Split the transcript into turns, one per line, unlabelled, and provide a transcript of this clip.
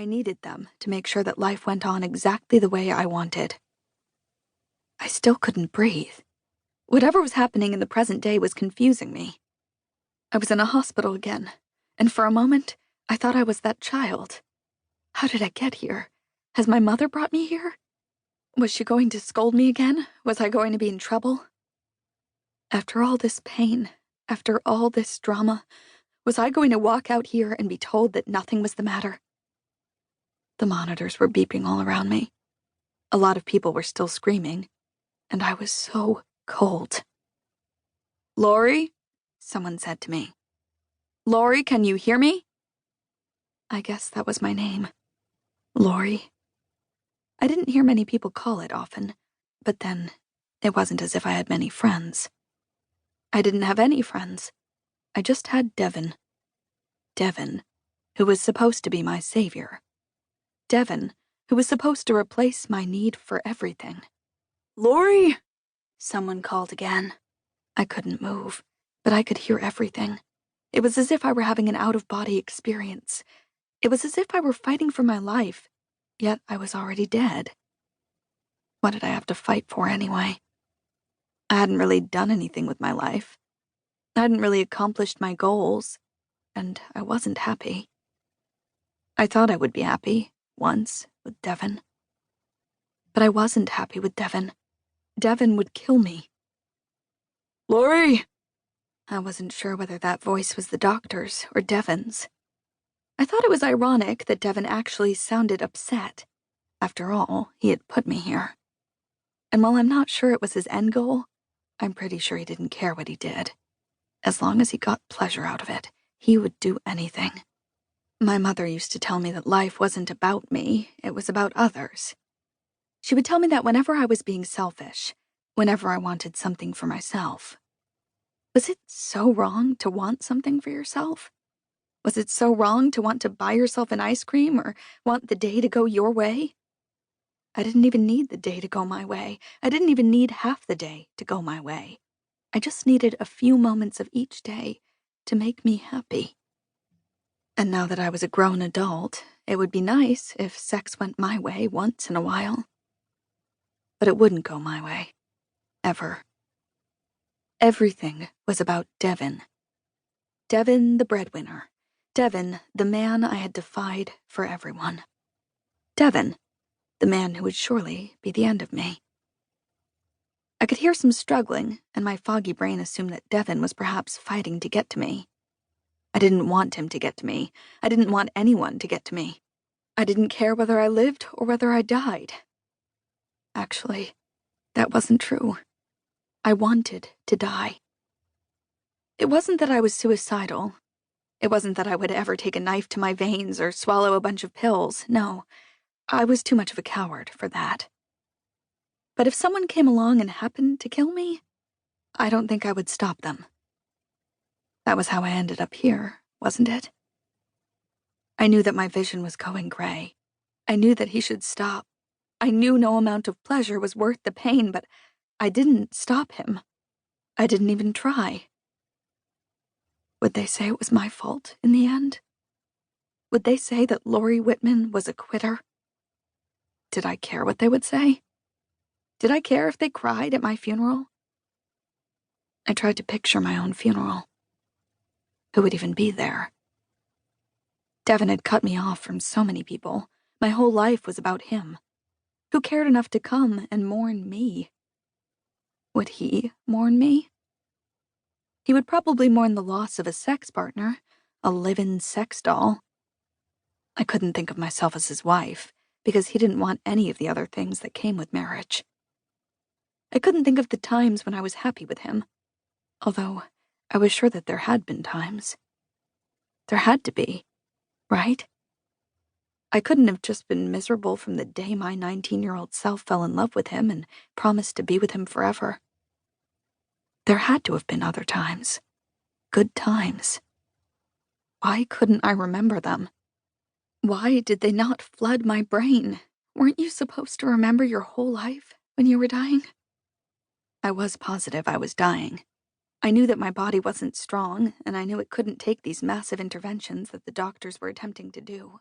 I needed them to make sure that life went on exactly the way I wanted. I still couldn't breathe. Whatever was happening in the present day was confusing me. I was in a hospital again, and for a moment, I thought I was that child. How did I get here? Has my mother brought me here? Was she going to scold me again? Was I going to be in trouble? After all this pain, after all this drama, was I going to walk out here and be told that nothing was the matter? The monitors were beeping all around me. A lot of people were still screaming, and I was so cold. "Laurie?" someone said to me. "Laurie, can you hear me?" I guess that was my name. Laurie. I didn't hear many people call it often, but then it wasn't as if I had many friends. I didn't have any friends. I just had Devon. Devon, who was supposed to be my savior. Devon, who was supposed to replace my need for everything. "Laurie!" someone called again. I couldn't move, but I could hear everything. It was as if I were having an out-of-body experience. It was as if I were fighting for my life, yet I was already dead. What did I have to fight for anyway? I hadn't really done anything with my life. I hadn't really accomplished my goals, and I wasn't happy. I thought I would be happy, once, with Devon. But I wasn't happy with Devon. Devon would kill me. "Laurie!" I wasn't sure whether that voice was the doctor's or Devon's. I thought it was ironic that Devon actually sounded upset. After all, he had put me here. And while I'm not sure it was his end goal, I'm pretty sure he didn't care what he did. As long as he got pleasure out of it, he would do anything. My mother used to tell me that life wasn't about me, it was about others. She would tell me that whenever I was being selfish, whenever I wanted something for myself. Was it so wrong to want something for yourself? Was it so wrong to want to buy yourself an ice cream or want the day to go your way? I didn't even need the day to go my way. I didn't even need half the day to go my way. I just needed a few moments of each day to make me happy. And now that I was a grown adult, it would be nice if sex went my way once in a while. But it wouldn't go my way. Ever. Everything was about Devon. Devon the breadwinner. Devon, the man I had defied for everyone. Devon, the man who would surely be the end of me. I could hear some struggling, and my foggy brain assumed that Devon was perhaps fighting to get to me. I didn't want him to get to me. I didn't want anyone to get to me. I didn't care whether I lived or whether I died. Actually, that wasn't true. I wanted to die. It wasn't that I was suicidal. It wasn't that I would ever take a knife to my veins or swallow a bunch of pills. No, I was too much of a coward for that. But if someone came along and happened to kill me, I don't think I would stop them. That was how I ended up here, wasn't it? I knew that my vision was going gray. I knew that he should stop. I knew no amount of pleasure was worth the pain, but I didn't stop him. I didn't even try. Would they say it was my fault in the end? Would they say that Laurie Whitman was a quitter? Did I care what they would say? Did I care if they cried at my funeral? I tried to picture my own funeral. Who would even be there? Devon had cut me off from so many people. My whole life was about him. Who cared enough to come and mourn me? Would he mourn me? He would probably mourn the loss of a sex partner, a live-in sex doll. I couldn't think of myself as his wife, because he didn't want any of the other things that came with marriage. I couldn't think of the times when I was happy with him, although I was sure that there had been times. There had to be, right? I couldn't have just been miserable from the day my 19-year-old self fell in love with him and promised to be with him forever. There had to have been other times. Good times. Why couldn't I remember them? Why did they not flood my brain? Weren't you supposed to remember your whole life when you were dying? I was positive I was dying. I knew that my body wasn't strong, and I knew it couldn't take these massive interventions that the doctors were attempting to do.